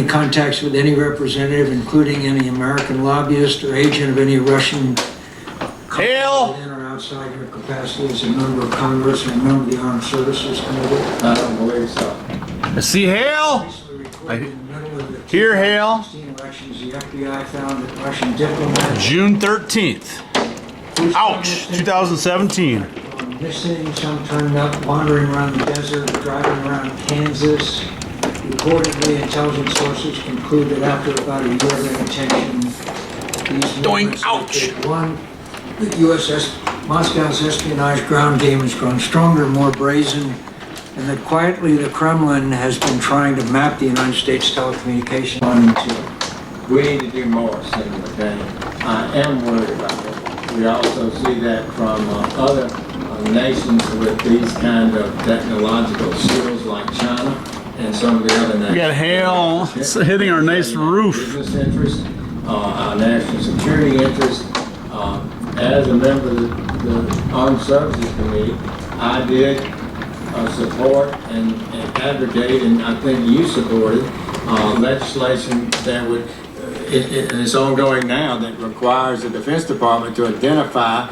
contacts with any representative, including any American lobbyist or agent of any Russian Hail! within or outside your capacity as a member of Congress or a member of the Armed Services Committee? I don't believe so. I see Hale. Here, Hale. Elections, the FBI found that Russian diplomats June 13th. Ouch, 2017. missing, some turned up, wandering around the desert, driving around Kansas. Reportedly, intelligence sources conclude that after about a year of their detention, these movements indicate, one, that Moscow's espionage ground game has grown stronger, more brazen, and that quietly the Kremlin has been trying to map the United States telecommunications on to. We need to do more, Senator McCain. I am worried about it. We also see that from other nations with these kind of technological skills like China and some of the other nations. We got hail hitting our nice roof. Business interest, our national security interest. As a member of the Armed Services Committee, I did support and advocate, and I think you supported legislation that would, and it's ongoing now, that requires the Defense Department to identify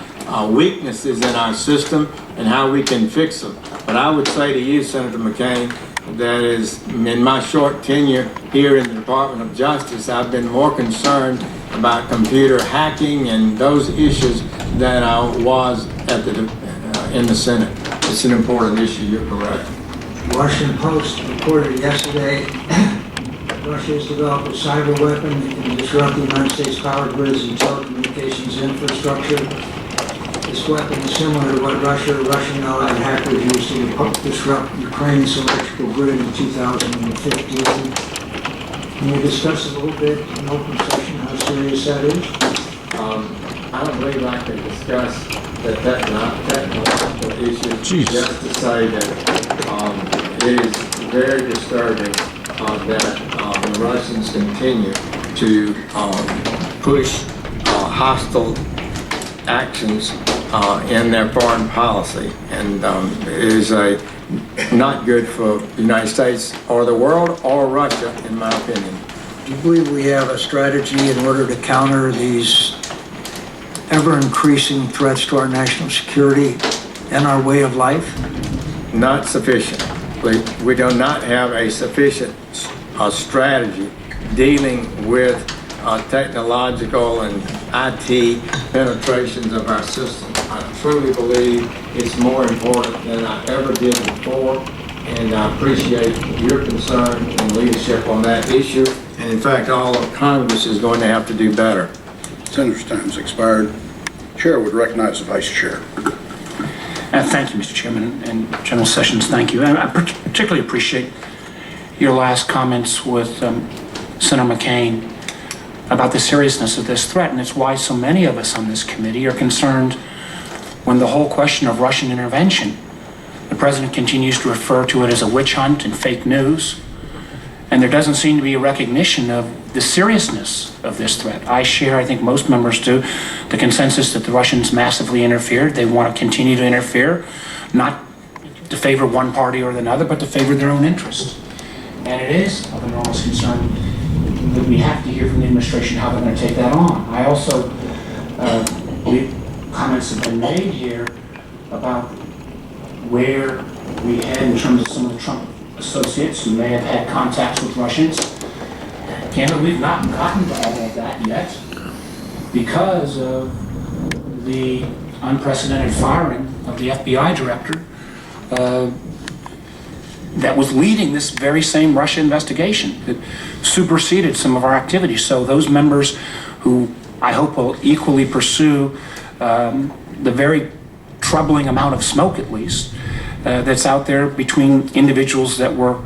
weaknesses in our system and how we can fix them. But I would say to you, Senator McCain, that is, in my short tenure here in the Department of Justice, I've been more concerned about computer hacking and those issues than I was at in the Senate. It's an important issue, you're correct. Washington Post reported yesterday Russia has developed a cyber weapon that can disrupt the United States power grids and telecommunications infrastructure. This weapon is similar to what Russian allied hackers used to disrupt Ukraine's electrical grid in 2015. Can you discuss a little bit in open session how serious that is? I don't believe I can discuss the technological issues. Jeez. Just to say that it is very disturbing that the Russians continue to push hostile actions in their foreign policy, and it is not good for the United States or the world or Russia, in my opinion. Do you believe we have a strategy in order to counter these ever-increasing threats to our national security and our way of life? Not sufficient. We do not have a sufficient strategy dealing with technological and IT penetrations of our system. I truly believe it's more important than I ever did before, and I appreciate your concern and leadership on that issue. And in fact, all of Congress is going to have to do better. Senator's time has expired. Chair would recognize the Vice Chair. Thank you, Mr. Chairman, and General Sessions, thank you. I particularly appreciate your last comments with Senator McCain about the seriousness of this threat, and it's why so many of us on this committee are concerned when the whole question of Russian intervention, the President continues to refer to it as a witch hunt and fake news, and there doesn't seem to be a recognition of the seriousness of this threat. I share, I think most members do, the consensus that the Russians massively interfered. They want to continue to interfere, not to favor one party or another, but to favor their own interests. And it is of enormous concern that we have to hear from the administration how they're going to take that on. I also believe comments have been made here about where we head in terms of some of the Trump associates who may have had contacts with Russians. Candidly, we've not gotten to all of that yet because of the unprecedented firing of the FBI director that was leading this very same Russia investigation that superseded some of our activities. So those members who I hope will equally pursue the very troubling amount of smoke, at least, that's out there between individuals that were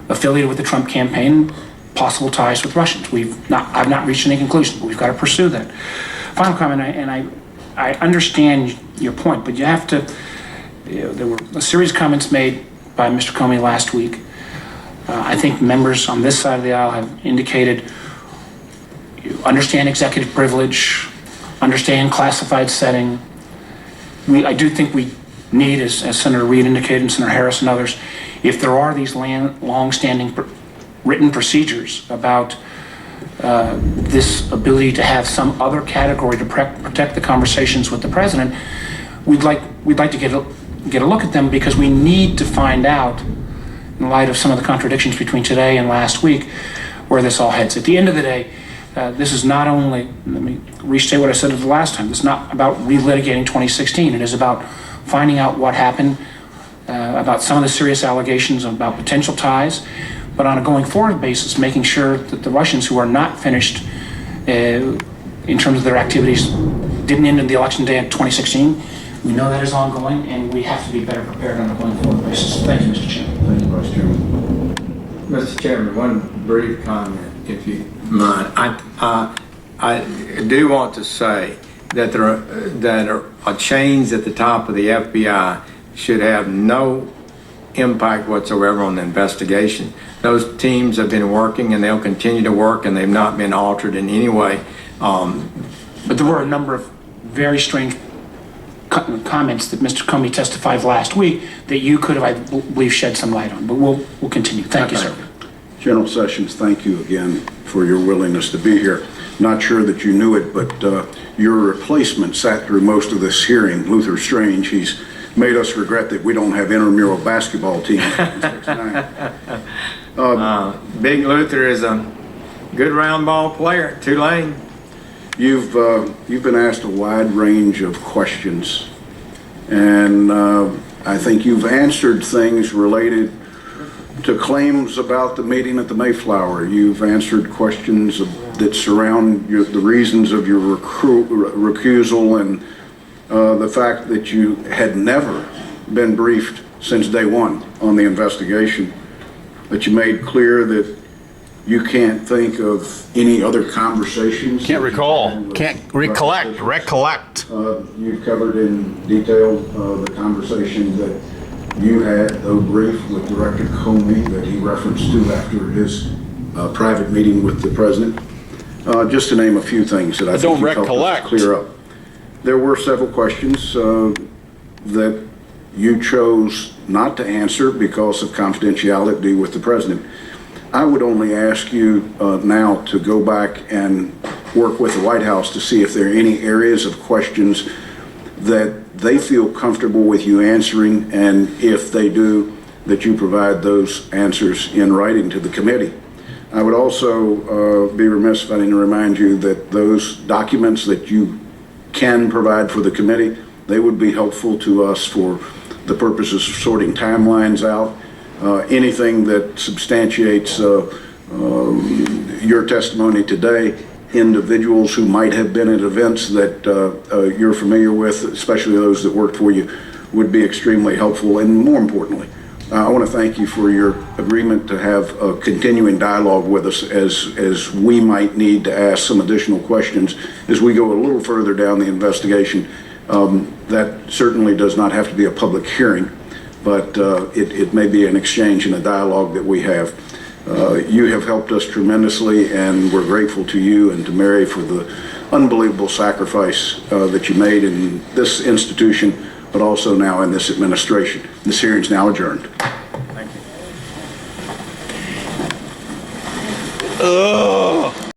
affiliated with the Trump campaign, possible ties with Russians. I've not reached any conclusion, but we've got to pursue that. Final comment, I understand your point, but you have to, there were a series of comments made by Mr. Comey last week. I think members on this side of the aisle have indicated you understand executive privilege, understand classified setting. I do think we need, as Senator Reid indicated and Senator Harris and others, if there are these long-standing written procedures about this ability to have some other category to protect the conversations with the president, we'd like to get a look at them, because we need to find out, in light of some of the contradictions between today and last week, where this all heads. At the end of the day, this is not only, let me restate what I said the last time, it's not about relitigating 2016. It is about finding out what happened, about some of the serious allegations about potential ties, but on a going forward basis, making sure that the Russians who are not finished in terms of their activities didn't end in the election day of 2016. We know that is ongoing, and we have to be better prepared on a going forward basis. Thank you, Mr. Chairman. Thank you, Vice Chairman. Mr. Chairman, one brief comment, if you mind. I do want to say that there are chains at the top of the FBI should have no impact whatsoever on the investigation. Those teams have been working, and they'll continue to work, and they've not been altered in any way. But there were a number of very strange comments that Mr. Comey testified last week that you could have, I believe, shed some light on. But we'll continue. Thank you, sir. General Sessions, thank you again for your willingness to be here. Not sure that you knew it, but your replacement sat through most of this hearing, Luther Strange. He's made us regret that we don't have intramural basketball teams. Big Luther is a good round ball player at Tulane. You've been asked a wide range of questions, and I think you've answered things related to claims about the meeting at the Mayflower. You've answered questions that surround the reasons of your recusal, and the fact that you had never been briefed since day one on the investigation, that you made clear that you can't think of any other conversations. Can't recall. Can't recollect. Recollect. You've covered in detail the conversation that you had, though brief, with Director Comey that he referenced to after his private meeting with the president. Just to name a few things that I think don't you helped us recollect. clear up. There were several questions that you chose not to answer because of confidentiality with the president. I would only ask you now to go back and work with the White House to see if there are any areas of questions that they feel comfortable with you answering, and if they do, that you provide those answers in writing to the committee. I would also be remiss if I didn't remind you that those documents that you can provide for the committee, they would be helpful to us for the purposes of sorting timelines out. Anything that substantiates your testimony today, individuals who might have been at events that you're familiar with, especially those that worked for you, would be extremely helpful. And more importantly, I want to thank you for your agreement to have a continuing dialogue with us as we might need to ask some additional questions as we go a little further down the investigation. That certainly does not have to be a public hearing, but it may be an exchange and a dialogue that we have. You have helped us tremendously, and we're grateful to you and to Mary for the unbelievable sacrifice that you made in this institution, but also now in this administration. This hearing is now adjourned. Thank you.